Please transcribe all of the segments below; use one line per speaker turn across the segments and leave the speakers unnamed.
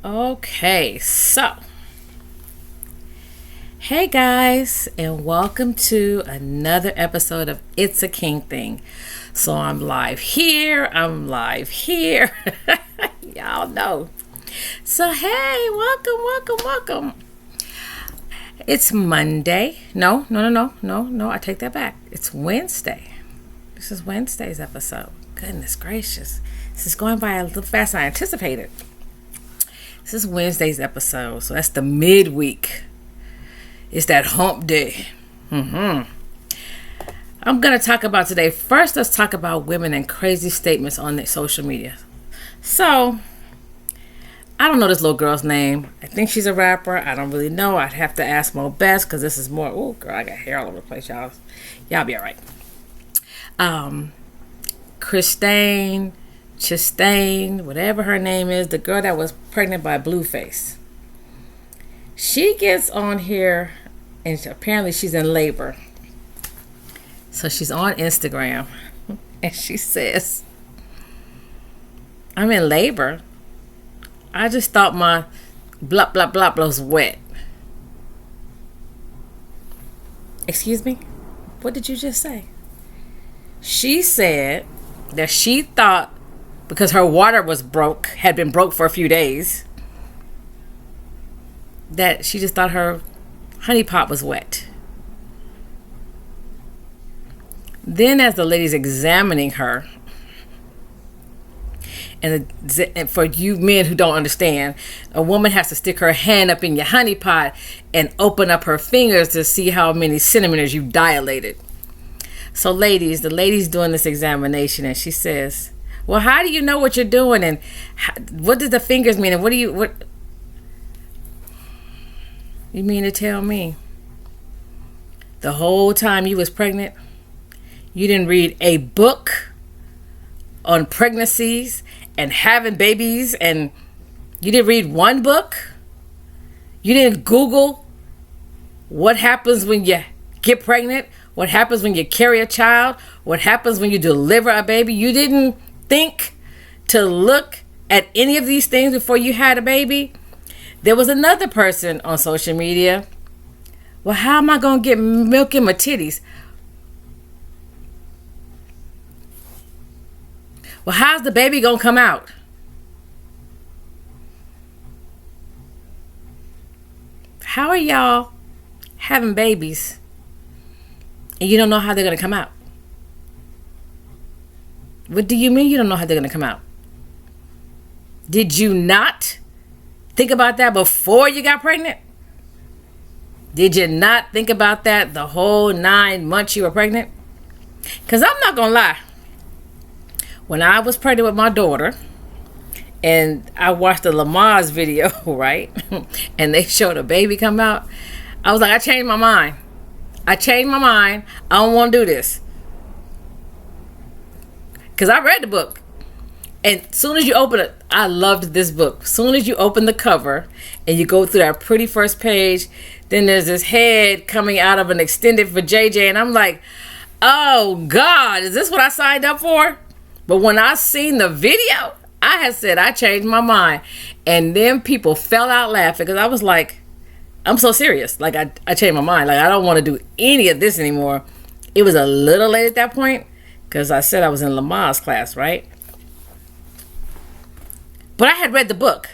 Okay, so hey guys, and welcome to another episode of It's a King Thing. So I'm live here, Y'all know. So hey, welcome. It's Monday. No, I take that back. It's Wednesday. This is Wednesday's episode. Goodness gracious. This is going by a little faster than I anticipated. This is Wednesday's episode, so that's the midweek. It's that hump day. I'm going to talk about today. First, let's talk about women and crazy statements on their social media. So, I don't know this little girl's name. I think she's a rapper. I don't really know. I'd have to ask Mo Best because this is more... Oh, girl, I got hair all over the place, y'all. Y'all be all right. Chastain, whatever her name is, the girl that was pregnant by Blueface. She gets on here and apparently she's in labor. So she's on Instagram and she says, I'm in labor. I just thought my blah blah blah was wet. Excuse me? What did you just say? She said that she thought because her water had been broke for a few days, that she just thought her honey pot was wet. Then as the lady's examining her, and for you men who don't understand, a woman has to stick her hand up in your honey pot and open up her fingers to see how many centimeters you've dilated. So the lady's doing this examination and she says, well, how do you know what you're doing? And what does the fingers mean? And what you mean to tell me the whole time you was pregnant, you didn't read a book on pregnancies and having babies, and you didn't read one book? You didn't Google what happens when you get pregnant? What happens when you carry a child? What happens when you deliver a baby? You didn't think to look at any of these things before you had a baby? There was another person on social media. Well, how am I going to get milk in my titties? Well, how's the baby going to come out? How are y'all having babies and you don't know how they're going to come out? What do you mean you don't know how they're going to come out? Did you not think about that before you got pregnant? Did you not think about that the whole 9 months you were pregnant? Because I'm not going to lie. When I was pregnant with my daughter, and I watched the Lamaze video, right? And they showed a baby come out. I was like, I changed my mind. I don't want to do this. Because I read the book. And as soon as you open it, I loved this book. As soon as you open the cover and you go through that pretty first page, then there's this head coming out of an extended for JJ. And I'm like, oh God, is this what I signed up for? But when I seen the video, I had said I changed my mind. And then people fell out laughing because I was like, I'm so serious. Like I changed my mind. Like I don't want to do any of this anymore. It was a little late at that point because I said I was in Lamaze class, right? But I had read the book.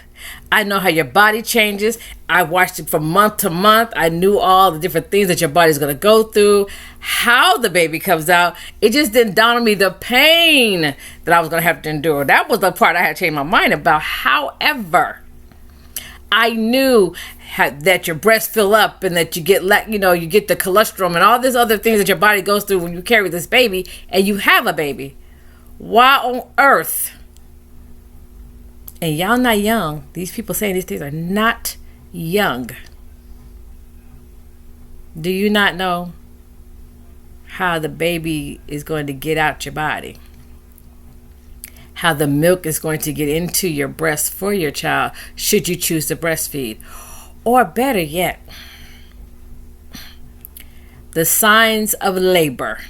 I know how your body changes. I watched it from month to month. I knew all the different things that your body's going to go through, how the baby comes out. It just didn't dawn on me the pain that I was going to have to endure. That was the part I had to change my mind about. However, I knew that your breasts fill up and that you get the cholesterol and all these other things that your body goes through when you carry this baby and you have a baby. Why on earth? And y'all not young. These people saying these things are not young. Do you not know how the baby is going to get out your body? How the milk is going to get into your breast for your child should you choose to breastfeed? Or better yet, the signs of labor.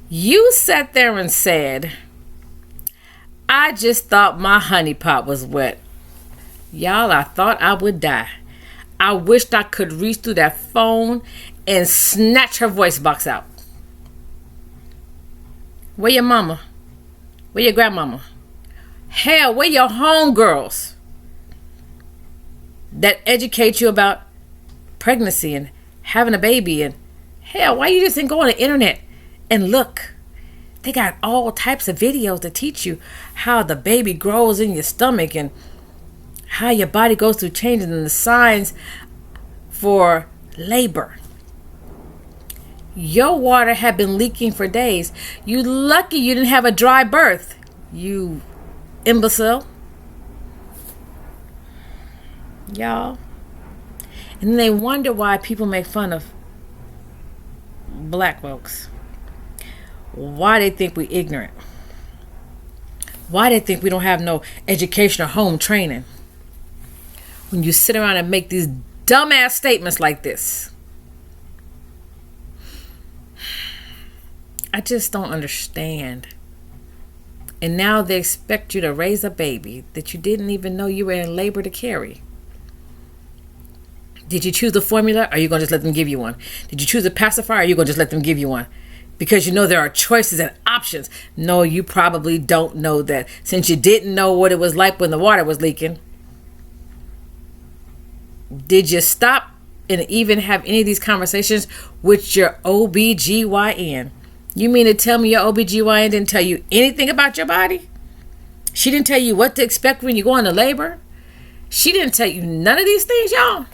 You sat there and said, I just thought my honey pot was wet. Y'all, I thought I would die. I wished I could reach through that phone and snatch her voice box out. Where your mama? Where your grandmama? Hell, where your homegirls that educate you about pregnancy and having a baby? And hell, why you just didn't go on the internet and look? They got all types of videos to teach you how the baby grows in your stomach and how your body goes through changes and the signs for labor. Your water had been leaking for days. You lucky you didn't have a dry birth, you imbecile. Y'all. And then they wonder why people make fun of black folks. Why they think we ignorant. Why they think we don't have no education or home training. When you sit around and make these dumbass statements like this. I just don't understand. And now they expect you to raise a baby that you didn't even know you were in labor to carry. Did you choose a formula, or are you going to just let them give you one? Did you choose a pacifier, or are you going to just let them give you one? Because you know there are choices and options. No, you probably don't know that. Since you didn't know what it was like when the water was leaking. Did you stop and even have any of these conversations with your OBGYN? You mean to tell me your OBGYN didn't tell you anything about your body? She didn't tell you what to expect when you go into labor? She didn't tell you none of these things, y'all?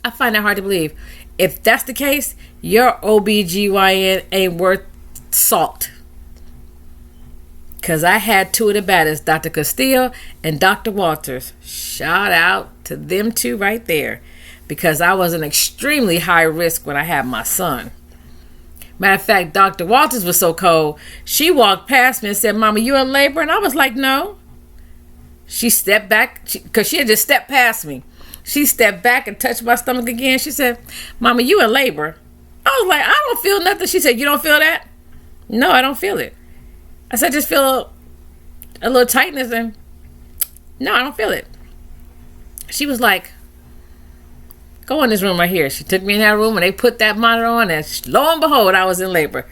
I find that hard to believe. If that's the case, your OBGYN ain't worth salt. Because I had two of the baddest, Dr. Castillo and Dr. Walters. Shout out to them two right there. Because I was an extremely high risk when I had my son. Matter of fact, Dr. Walters was so cold, she walked past me and said, "Mama, you in labor?" And I was like, "No." She stepped back, because she had just stepped past me. She stepped back and touched my stomach again. She said, "Mama, you in labor?" I was like, "I don't feel nothing." She said, "You don't feel that?" "No, I don't feel it." I said, "I just feel a little tightness." And "No, I don't feel it." She was like, "Go in this room right here." She took me in that room and they put that monitor on, and lo and behold, I was in labor.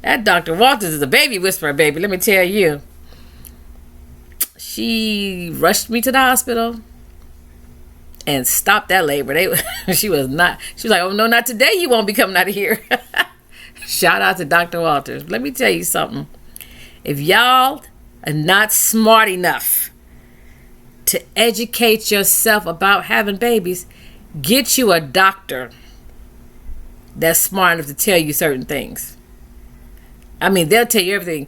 That Dr. Walters is a baby whisperer, baby. Let me tell you. She rushed me to the hospital and stopped that labor. She was like, "Oh no, not today. You won't be coming out of here." Shout out to Dr. Walters. Let me tell you something. If y'all are not smart enough to educate yourself about having babies, get you a doctor that's smart enough to tell you certain things. I mean, they'll tell you everything.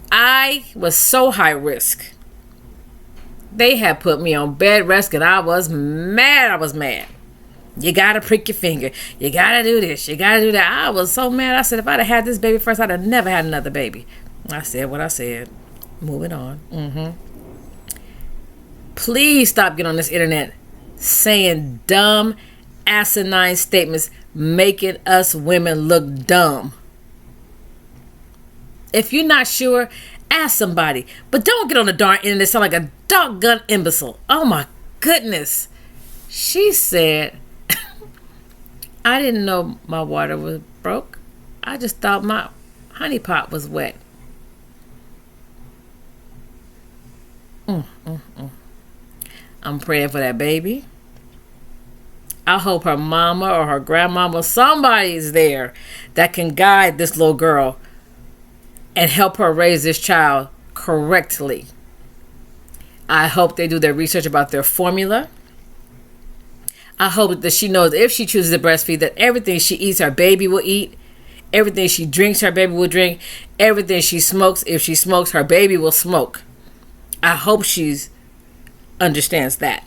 I was so high risk. They had put me on bed rest and I was mad. You gotta prick your finger. You gotta do this. You gotta do that. I was so mad. I said, if I'd have had this baby first, I'd have never had another baby. I said what I said. Moving on. Please stop getting on this internet saying dumb, asinine statements, making us women look dumb. If you're not sure, ask somebody. But don't get on the darn internet and sound like a doggone imbecile. Oh my goodness. She said, "I didn't know my water was broke. I just thought my honey pot was wet." I'm praying for that baby. I hope her mama or her grandmama, somebody's there that can guide this little girl and help her raise this child correctly. I hope they do their research about their formula. I hope that she knows if she chooses to breastfeed, that everything she eats, her baby will eat. Everything she drinks, her baby will drink. Everything she smokes, if she smokes, her baby will smoke. I hope she understands that.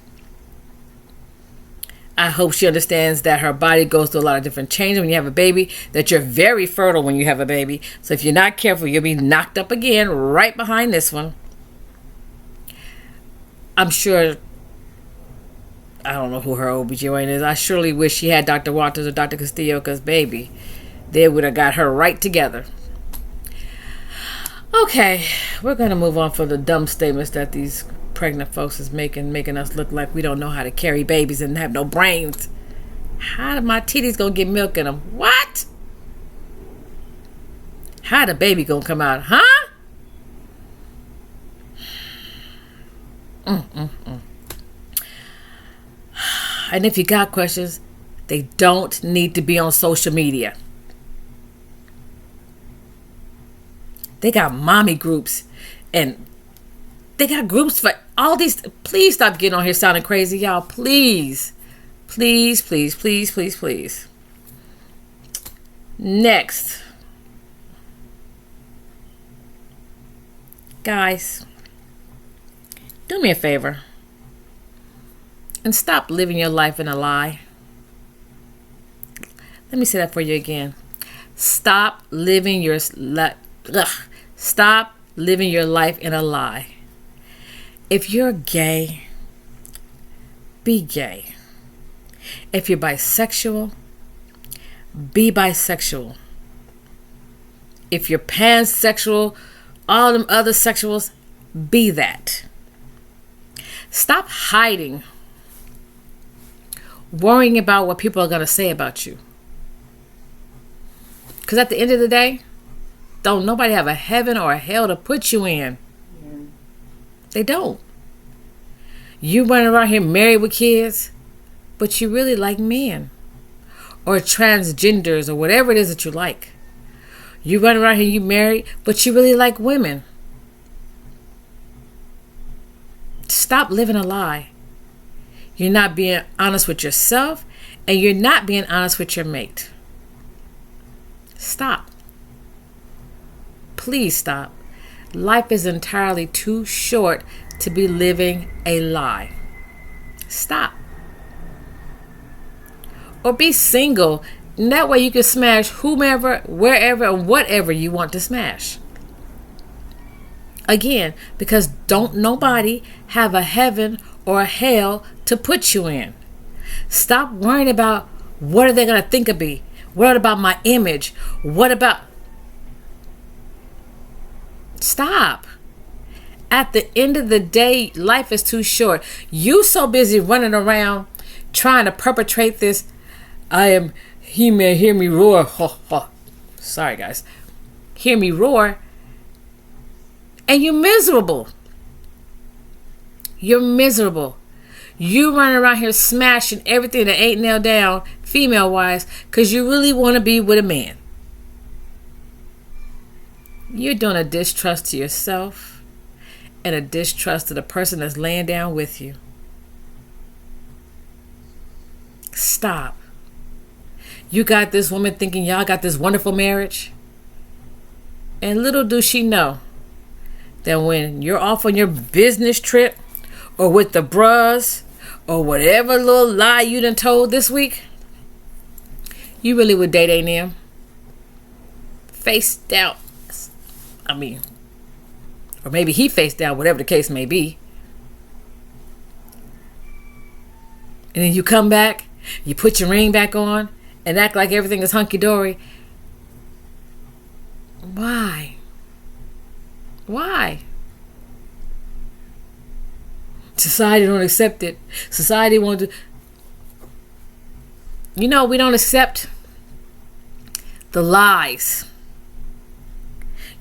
I hope she understands that her body goes through a lot of different changes when you have a baby, that you're very fertile when you have a baby. So if you're not careful, you'll be knocked up again right behind this one. I'm sure, I don't know who her OBGYN is. I surely wish she had Dr. Walters or Dr. Castillo, because baby, they would have got her right together. Okay, we're going to move on from the dumb statements that these pregnant folks is making us look like we don't know how to carry babies and have no brains. How did my titties gonna get milk in them? What? How the baby gonna come out? Huh? And if you got questions, they don't need to be on social media. They got mommy groups and they got groups for all these. Please stop getting on here sounding crazy, y'all. Please. Please, please, please, please, please. Next. Guys, do me a favor and stop living your life in a lie. Let me say that for you again. Stop living your life in a lie. If you're gay, be gay. If you're bisexual, be bisexual. If you're pansexual, all them other sexuals, be that. Stop hiding, worrying about what people are going to say about you. Because at the end of the day, don't nobody have a heaven or a hell to put you in. They don't. You running around here married with kids, but you really like men or transgenders or whatever it is that you like. You run around here, you married, but you really like women. Stop living a lie. You're not being honest with yourself, and you're not being honest with your mate. Stop. Please stop. Life is entirely too short to be living a lie. Stop. Or be single. And that way you can smash whomever, wherever, and whatever you want to smash. Again, because don't nobody have a heaven or a hell to put you in. Stop worrying about what are they going to think of me? What about my image? What about... Stop. At the end of the day, life is too short. You so busy running around trying to perpetrate this. He may hear me roar. Ho, ho. Sorry, guys. Hear me roar. And you're miserable. You're miserable. You running around here smashing everything that ain't nailed down, female-wise, because you really want to be with a man. You're doing a distrust to yourself and a distrust to the person that's laying down with you. Stop. You got this woman thinking y'all got this wonderful marriage. And little do she know that when you're off on your business trip or with the bros or whatever little lie you done told this week, you really would date A&M. Face down. Or maybe he face down, whatever the case may be. And then you come back, you put your ring back on, and act like everything is hunky-dory. Why? Why? Society don't accept it. Society won't do... You know, we don't accept the lies.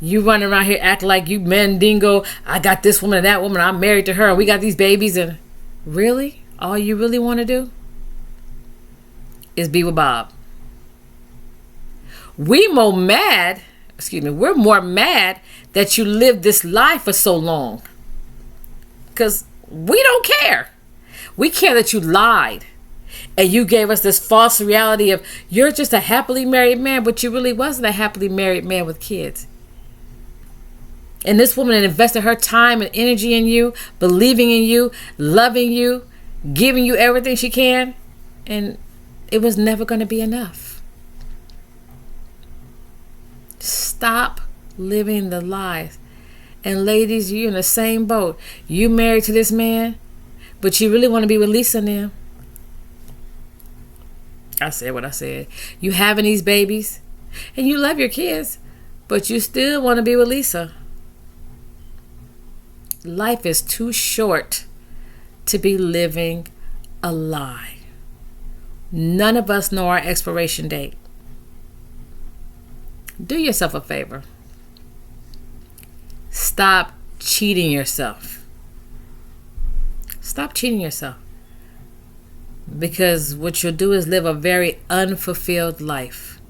You run around here acting like you mandingo. I got this woman and that woman. I'm married to her. And we got these babies. And really? All you really want to do is be with Bob. We're more mad that you lived this life for so long. Because we don't care. We care that you lied. And you gave us this false reality of you're just a happily married man, but you really wasn't a happily married man with kids. And this woman had invested her time and energy in you, believing in you, loving you, giving you everything she can. And it was never going to be enough. Stop living the lies. And ladies, you're in the same boat. You married to this man, but you really want to be with Lisa now. I said what I said. You having these babies, and you love your kids, but you still want to be with Lisa. Life is too short to be living a lie. None of us know our expiration date. Do yourself a favor. Stop cheating yourself. Stop cheating yourself. Because what you'll do is live a very unfulfilled life.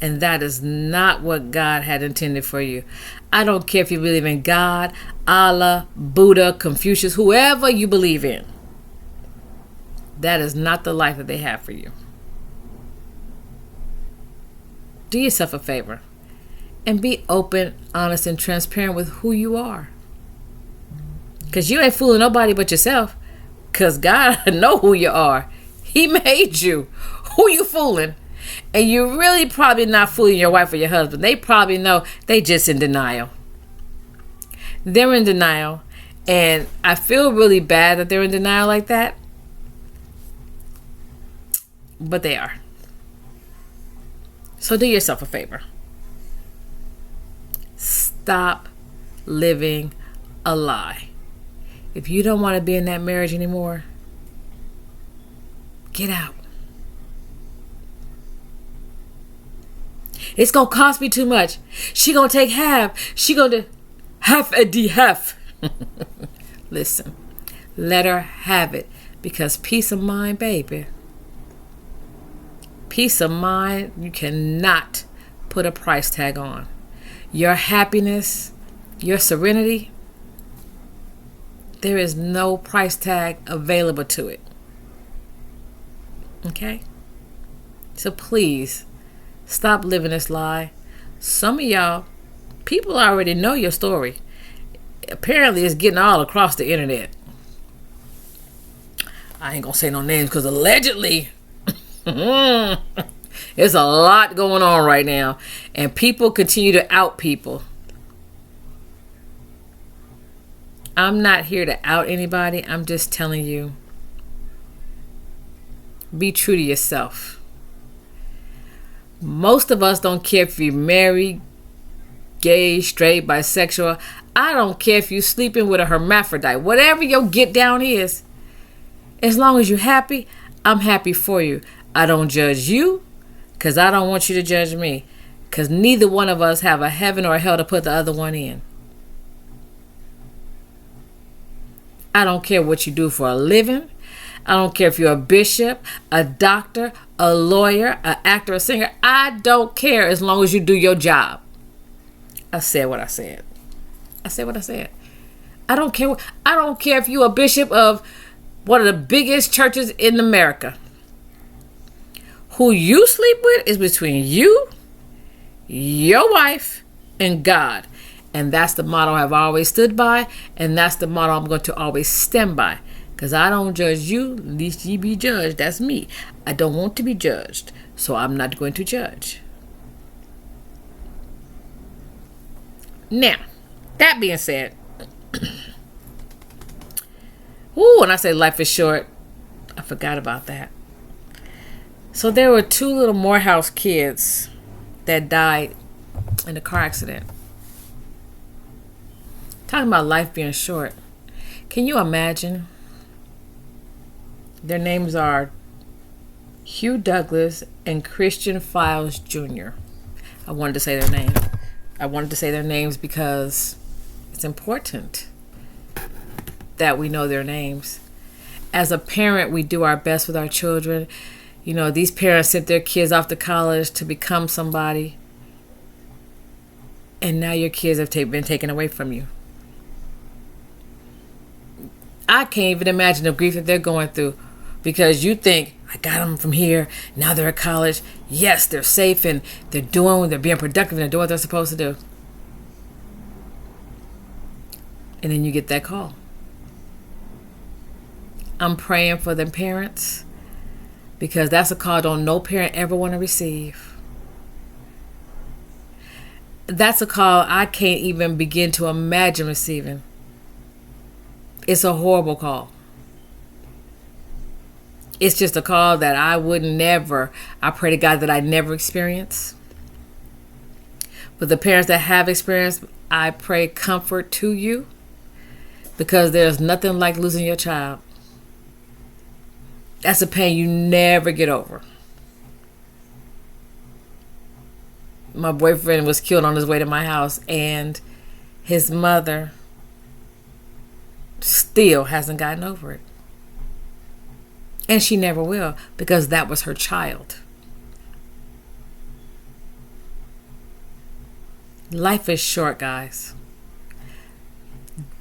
And that is not what God had intended for you. I don't care if you believe in God, Allah, Buddha, Confucius, whoever you believe in. That is not the life that they have for you. Do yourself a favor and be open, honest, and transparent with who you are. Because you ain't fooling nobody but yourself. Because God know who you are. He made you. Who you fooling? And you're really probably not fooling your wife or your husband. They probably know they just in denial. They're in denial. And I feel really bad that they're in denial like that. But they are. So do yourself a favor. Stop living a lie. If you don't want to be in that marriage anymore, get out. It's going to cost me too much. She going to take half. She going to half a de half. Listen, let her have it. Because peace of mind, baby. Peace of mind, you cannot put a price tag on. Your happiness, your serenity, there is no price tag available to it. Okay? So please, stop living this lie. Some of y'all, people already know your story. Apparently, it's getting all across the internet. I ain't gonna say no names because allegedly, there's a lot going on right now. And people continue to out people. I'm not here to out anybody. I'm just telling you, be true to yourself. Most of us don't care if you're married, gay, straight, bisexual. I don't care if you're sleeping with a hermaphrodite. Whatever your get down is, as long as you're happy, I'm happy for you. I don't judge you because I don't want you to judge me. Because neither one of us have a heaven or a hell to put the other one in. I don't care what you do for a living. I don't care if you're a bishop, a doctor, a lawyer, an actor, a singer. I don't care as long as you do your job. I said what I said. I said what I said. I don't care. I don't care if you're a bishop of one of the biggest churches in America. Who you sleep with is between you, your wife, and God. And that's the motto I've always stood by. And that's the motto I'm going to always stand by. Because I don't judge you, lest ye be judged. That's me. I don't want to be judged. So I'm not going to judge. Now, that being said, when I say life is short, I forgot about that. So there were 2 little Morehouse kids that died in a car accident. Talking about life being short. Can you imagine? Their names are Hugh Douglas and Christian Files Jr. I wanted to say their name. I wanted to say their names because it's important that we know their names. As a parent, we do our best with our children. You know, these parents sent their kids off to college to become somebody. And now your kids have been taken away from you. I can't even imagine the grief that they're going through. Because you think, I got them from here. Now they're at college. Yes, they're safe and they're being productive and they're doing what they're supposed to do. And then you get that call. I'm praying for them parents. Because that's a call no parent ever want to receive. That's a call I can't even begin to imagine receiving. It's a horrible call. It's just a call that I pray to God that I never experience. But the parents that have experienced, I pray comfort to you. because there's nothing like losing your child. That's a pain you never get over. My boyfriend was killed on his way to my house, and his mother still hasn't gotten over it. And she never will, because that was her child. Life is short, guys.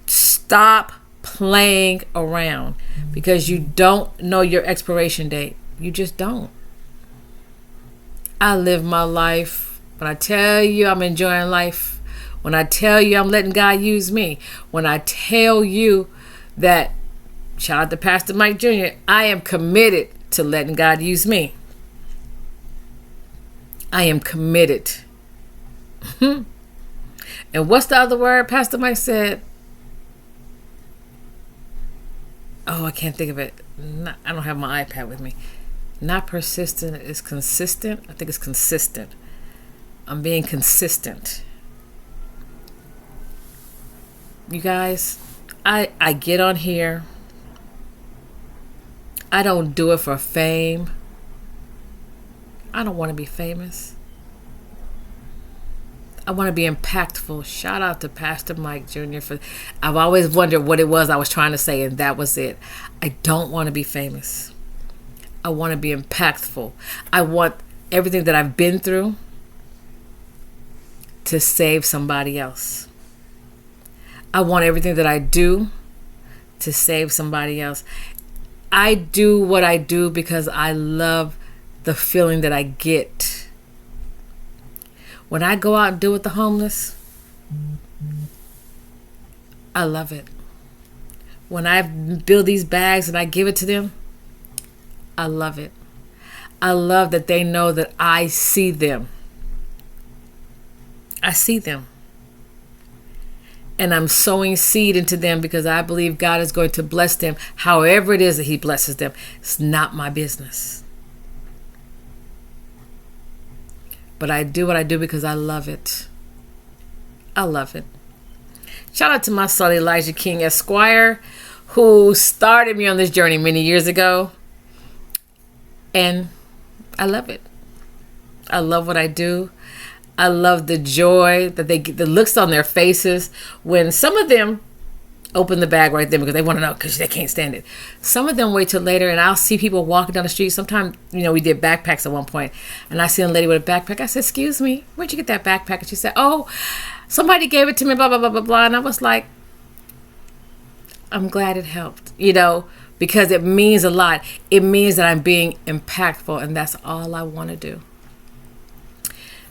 Stop playing around, because you don't know your expiration date. You just don't. I live my life. When I tell you I'm enjoying life, when I tell you I'm letting God use me, when I tell you that, shout out to Pastor Mike Jr., I am committed to letting God use me. I am committed. And what's the other word Pastor Mike said? Oh, I can't think of it. I don't have my iPad with me. Not persistent, it's consistent. I think it's consistent. I'm being consistent. You guys, I get on here. I don't do it for fame. I don't want to be famous. I want to be impactful. Shout out to Pastor Mike Jr. for. I've always wondered what it was I was trying to say, and that was it. I don't want to be famous. I want to be impactful. I want everything that I've been through to save somebody else. I want everything that I do to save somebody else. I do what I do because I love the feeling that I get. When I go out and deal with the homeless, I love it. When I build these bags and I give it to them, I love it. I love that they know that I see them. I see them. And I'm sowing seed into them because I believe God is going to bless them however it is that He blesses them. It's not my business. But I do what I do because I love it. I love it. Shout out to my son Elijah King Esquire, who started me on this journey many years ago. And I love it. I love what I do. I love the joy that they get, the looks on their faces when some of them open the bag right then because they want to know, because they can't stand it. Some of them wait till later, and I'll see people walking down the street. Sometimes, we did backpacks at one point, and I see a lady with a backpack. I said, "Excuse me, where'd you get that backpack?" And she said, "Oh, somebody gave it to me, blah, blah, blah, blah, blah." And I was like, I'm glad it helped, because it means a lot. It means that I'm being impactful, and that's all I want to do.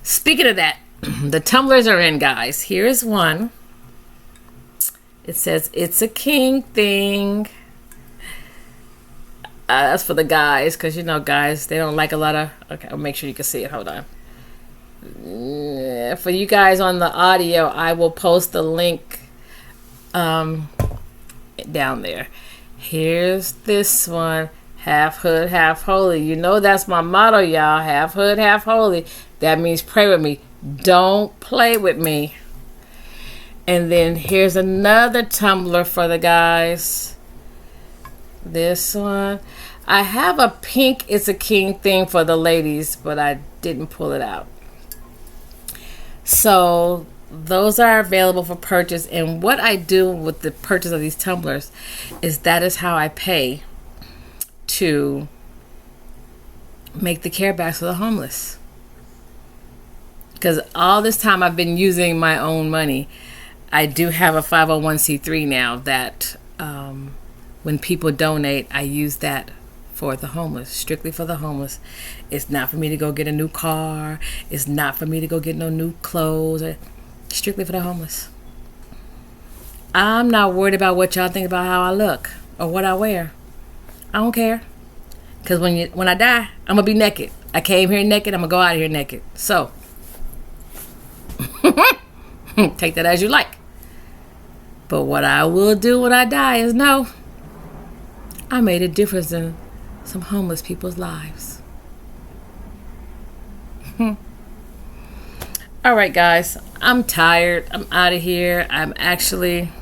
Speaking of that, the tumblers are in, guys. Here's one. It says, "It's a king thing." That's for the guys, because, guys, they don't like a lot of... Okay, I'll make sure you can see it. Hold on. For you guys on the audio, I will post the link down there. Here's this one. Half hood, half holy. That's my motto, y'all. Half hood, half holy. That means pray with me. Don't play with me. And then here's another tumbler for the guys. This one. I have a pink "It's a King" thing for the ladies, but I didn't pull it out. So those are available for purchase. And what I do with the purchase of these tumblers is that is how I pay to make the care bags for the homeless. Because all this time I've been using my own money. I do have a 501c3 now that when people donate, I use that for the homeless, strictly for the homeless. It's not for me to go get a new car. It's not for me to go get no new clothes. Strictly for the homeless. I'm not worried about what y'all think about how I look or what I wear. I don't care. Because when I die, I'm going to be naked. I came here naked. I'm going to go out of here naked. So, take that as you like. But what I will do when I die is know I made a difference in some homeless people's lives. All right, guys. I'm tired. I'm out of here. I'm actually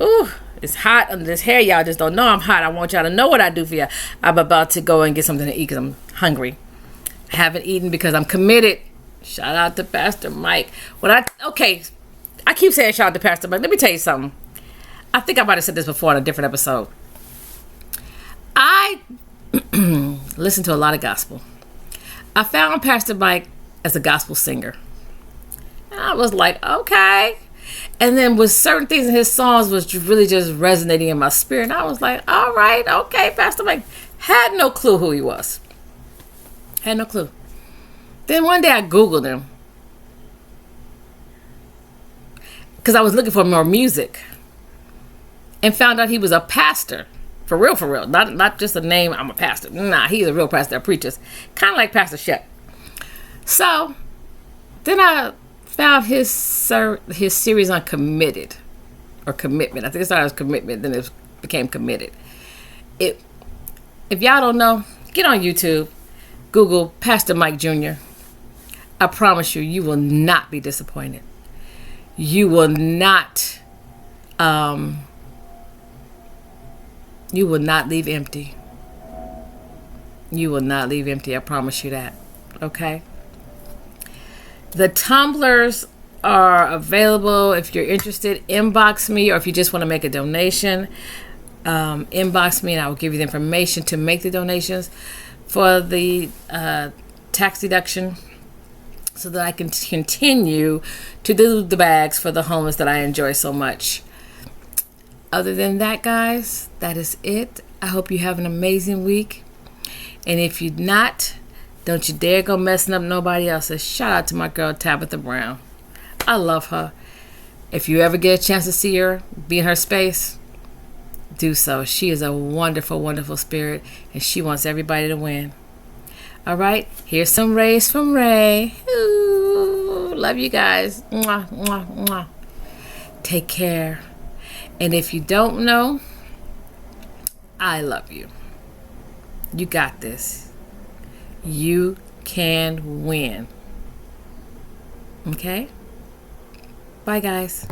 Ooh, it's hot under this hair. Y'all just don't know I'm hot. I want y'all to know what I do for you. I'm about to go and get something to eat because I'm hungry. I haven't eaten because I'm committed. Shout out to Pastor Mike. I keep saying shout out to Pastor Mike. Let me tell you something. I think I might have said this before on a different episode. I listen to a lot of gospel. I found Pastor Mike as a gospel singer. And I was like, okay. And then with certain things in his songs was really just resonating in my spirit. And I was like, all right, okay, Pastor Mike. Had no clue who he was. Had no clue. Then one day I Googled him. Because I was looking for more music. And found out he was a pastor. For real, for real. Not just a name, I'm a pastor. Nah, he's a real pastor that preaches. Kind of like Pastor Shep. So, then I found his series on committed. Or commitment. I think it started as commitment, then it became committed. If y'all don't know, get on YouTube. Google Pastor Mike Jr. I promise you, you will not be disappointed. You will not... You will not leave empty. You will not leave empty. I promise you that. Okay? The tumblers are available. If you're interested, inbox me, or if you just want to make a donation, inbox me and I will give you the information to make the donations for the tax deduction so that I can continue to do the bags for the homeless that I enjoy so much. Other than that, guys, that is it. I hope you have an amazing week. And if you're not, don't you dare go messing up nobody else's. Shout out to my girl, Tabitha Brown. I love her. If you ever get a chance to see her, be in her space, do so. She is a wonderful, wonderful spirit, and she wants everybody to win. All right, here's some rays from Ray. Ooh, love you guys. Mwah, mwah, mwah. Take care. And if you don't know, I love you. You got this. You can win. Okay? Bye, guys.